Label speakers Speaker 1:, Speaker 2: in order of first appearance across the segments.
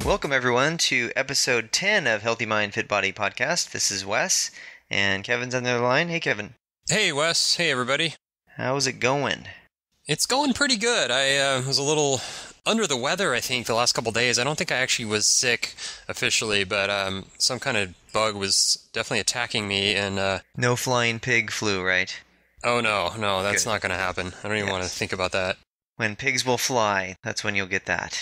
Speaker 1: Welcome, everyone, to episode 10 of Healthy Mind, Fit Body podcast. This is Wes, and Kevin's on the other line. Hey, Kevin.
Speaker 2: Hey, Wes. Hey, everybody.
Speaker 1: How's it going?
Speaker 2: It's going pretty good. I was a little under the weather, I think, the last couple days. I don't think I actually was sick officially, but some kind of bug was definitely attacking me. And
Speaker 1: No flying pig flu, right?
Speaker 2: oh, no, that's
Speaker 1: Good.
Speaker 2: not going to happen. I don't even want to think about that.
Speaker 1: When pigs will fly, that's when you'll get that.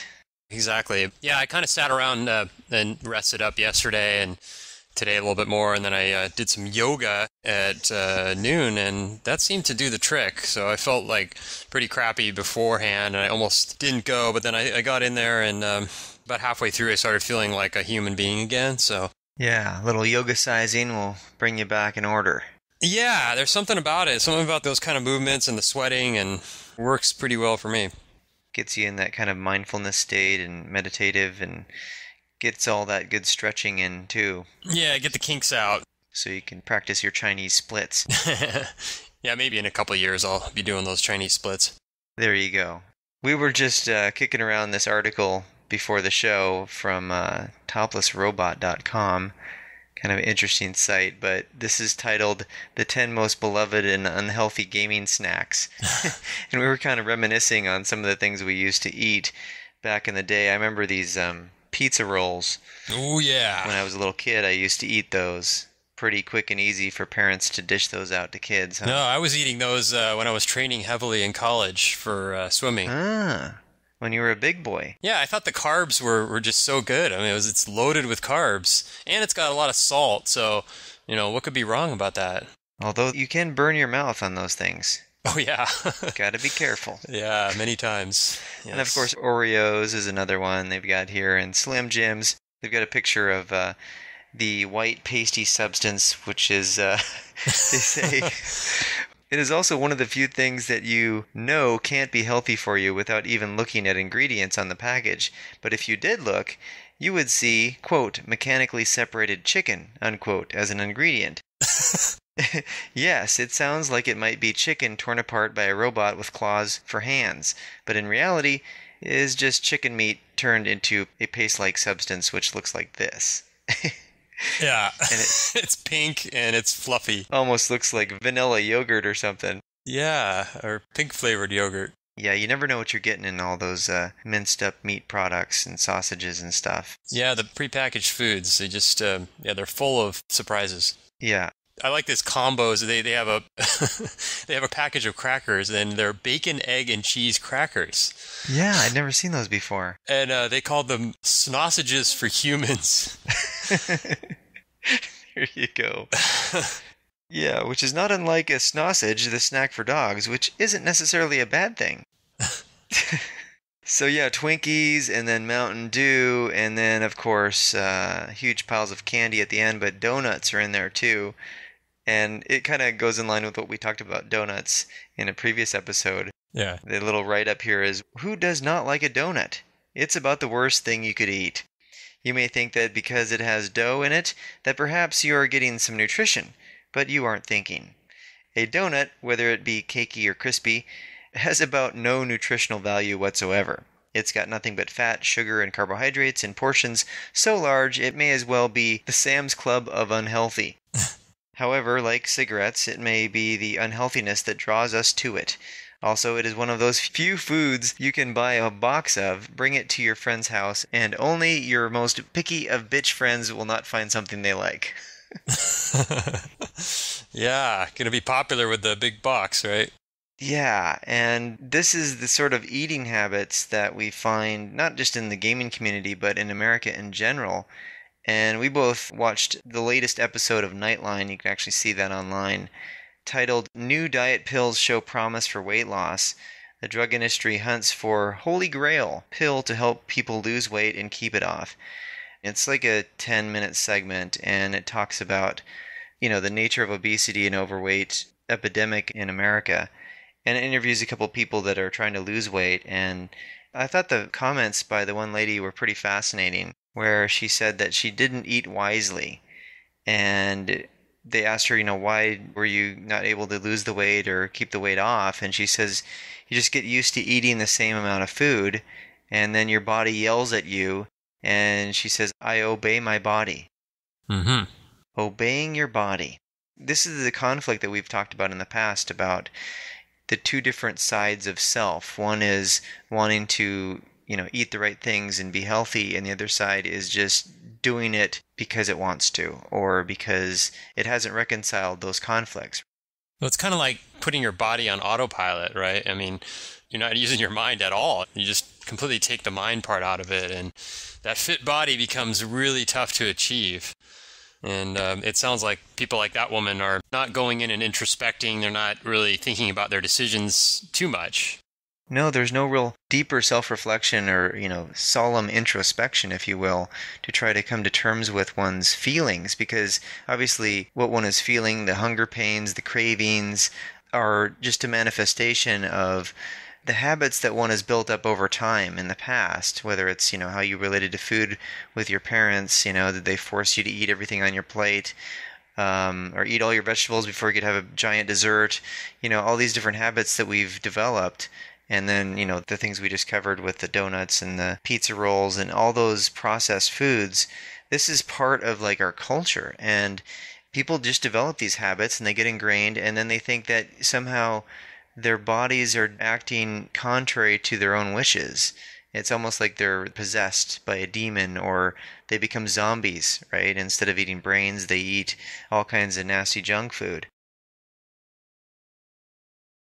Speaker 2: Exactly. Yeah, I kind of sat around and rested up yesterday and today a little bit more, and then I did some yoga at noon, and that seemed to do the trick. So I felt like pretty crappy beforehand, and I almost didn't go, but then I got in there, and about halfway through I started feeling like a human being again. So
Speaker 1: Yeah, a little yoga sizing will bring you back in order.
Speaker 2: yeah, there's something about it, something about those kind of movements and the sweating, and works pretty well for me.
Speaker 1: Gets you in that kind of mindfulness state and meditative, and gets all that good stretching in, too,
Speaker 2: Yeah, get the kinks out.
Speaker 1: so you can practice your Chinese splits.
Speaker 2: Yeah, maybe in a couple of years I'll be doing those Chinese splits.
Speaker 1: There you go. We were just kicking around this article before the show from toplessrobot.com. Kind of an interesting site, but this is titled The 10 Most Beloved and Unhealthy Gaming Snacks. And we were kind of reminiscing on some of the things we used to eat back in the day. I remember these pizza rolls.
Speaker 2: Oh, yeah.
Speaker 1: When I was a little kid, I used to eat those. Pretty quick and easy for parents to dish those out to kids, huh?
Speaker 2: No, I was eating those when I was training heavily in college for swimming.
Speaker 1: When you were a big boy.
Speaker 2: Yeah, I thought the carbs were just so good. I mean, it's loaded with carbs, and it's got a lot of salt, so, what could be wrong about that?
Speaker 1: Although you can burn your mouth on those things.
Speaker 2: Oh, yeah.
Speaker 1: Gotta be careful.
Speaker 2: Yeah, many times. Yes.
Speaker 1: And of course, Oreos is another one they've got here, and Slim Jims. They've got a picture of the white pasty substance, which is, they say, it is also one of the few things that you know can't be healthy for you without even looking at ingredients on the package. But if you did look, you would see, quote, mechanically separated chicken, unquote, as an ingredient. Yes, it sounds like it might be chicken torn apart by a robot with claws for hands, but in reality, it is just chicken meat turned into a paste-like substance which looks like this.
Speaker 2: Yeah,
Speaker 1: And
Speaker 2: it's pink and it's fluffy.
Speaker 1: almost looks like vanilla yogurt or something.
Speaker 2: Yeah, or pink-flavored yogurt.
Speaker 1: Yeah, you never know what you're getting in all those minced up meat products and sausages and stuff.
Speaker 2: Yeah, the prepackaged foods, they just, they're full of surprises.
Speaker 1: Yeah.
Speaker 2: I like this combos. They have a they have a package of crackers, and they're bacon, egg, and cheese crackers.
Speaker 1: Yeah, I'd never seen those before.
Speaker 2: And they called them sausages for humans.
Speaker 1: There you go. Yeah, which is not unlike a sausage, the snack for dogs, which isn't necessarily a bad thing. So yeah, Twinkies, and then Mountain Dew, and then, of course, huge piles of candy at the end, but donuts are in there too. And it kind of goes in line with what we talked about donuts in a previous episode.
Speaker 2: Yeah.
Speaker 1: The little write-up here is, who does not like a donut? It's about the worst thing you could eat. You may think that because it has dough in it, that perhaps you are getting some nutrition, but you aren't thinking. A donut, whether it be cakey or crispy, has about no nutritional value whatsoever. It's got nothing but fat, sugar, and carbohydrates in portions so large it may as well be the Sam's Club of unhealthy. However, like cigarettes, it may be the unhealthiness that draws us to it. Also, it is one of those few foods you can buy a box of, bring it to your friend's house, and only your most picky of bitch friends will not find something they like.
Speaker 2: Yeah, gonna be popular with the big box, right?
Speaker 1: Yeah, and this is the sort of eating habits that we find not just in the gaming community, but in America in general. And we both watched the latest episode of Nightline, you can actually see that online, titled New Diet Pills Show Promise for Weight Loss. The drug industry hunts for Holy Grail pill to help people lose weight and keep it off. It's like a 10-minute segment, and it talks about, the nature of obesity and overweight epidemic in America. And it interviews a couple people that are trying to lose weight, and I thought the comments by the one lady were pretty fascinating, where she said that she didn't eat wisely, and they asked her, why were you not able to lose the weight or keep the weight off? And she says, you just get used to eating the same amount of food, and then your body yells at you, And she says, I obey my body.
Speaker 2: Mm-hmm.
Speaker 1: Obeying your body. This is the conflict that we've talked about in the past about the two different sides of self. One is wanting to, eat the right things and be healthy, and the other side is just doing it because it wants to or because it hasn't reconciled those conflicts.
Speaker 2: Well, it's kind of like putting your body on autopilot, right? I mean, you're not using your mind at all. You just completely take the mind part out of it, and that fit body becomes really tough to achieve. And it sounds like people like that woman are not going in and introspecting. They're not really thinking about their decisions too much.
Speaker 1: No, there's no real deeper self-reflection or, solemn introspection, if you will, to try to come to terms with one's feelings, because obviously what one is feeling, the hunger pains, the cravings, are just a manifestation of the habits that one has built up over time in the past, whether it's, how you related to food with your parents, did they force you to eat everything on your plate, or eat all your vegetables before you could have a giant dessert, all these different habits that we've developed. And then, the things we just covered with the donuts and the pizza rolls and all those processed foods, this is part of like our culture. And people just develop these habits and they get ingrained, and then they think that somehow their bodies are acting contrary to their own wishes. It's almost like they're possessed by a demon or they become zombies, right? Instead of eating brains, they eat all kinds of nasty junk food.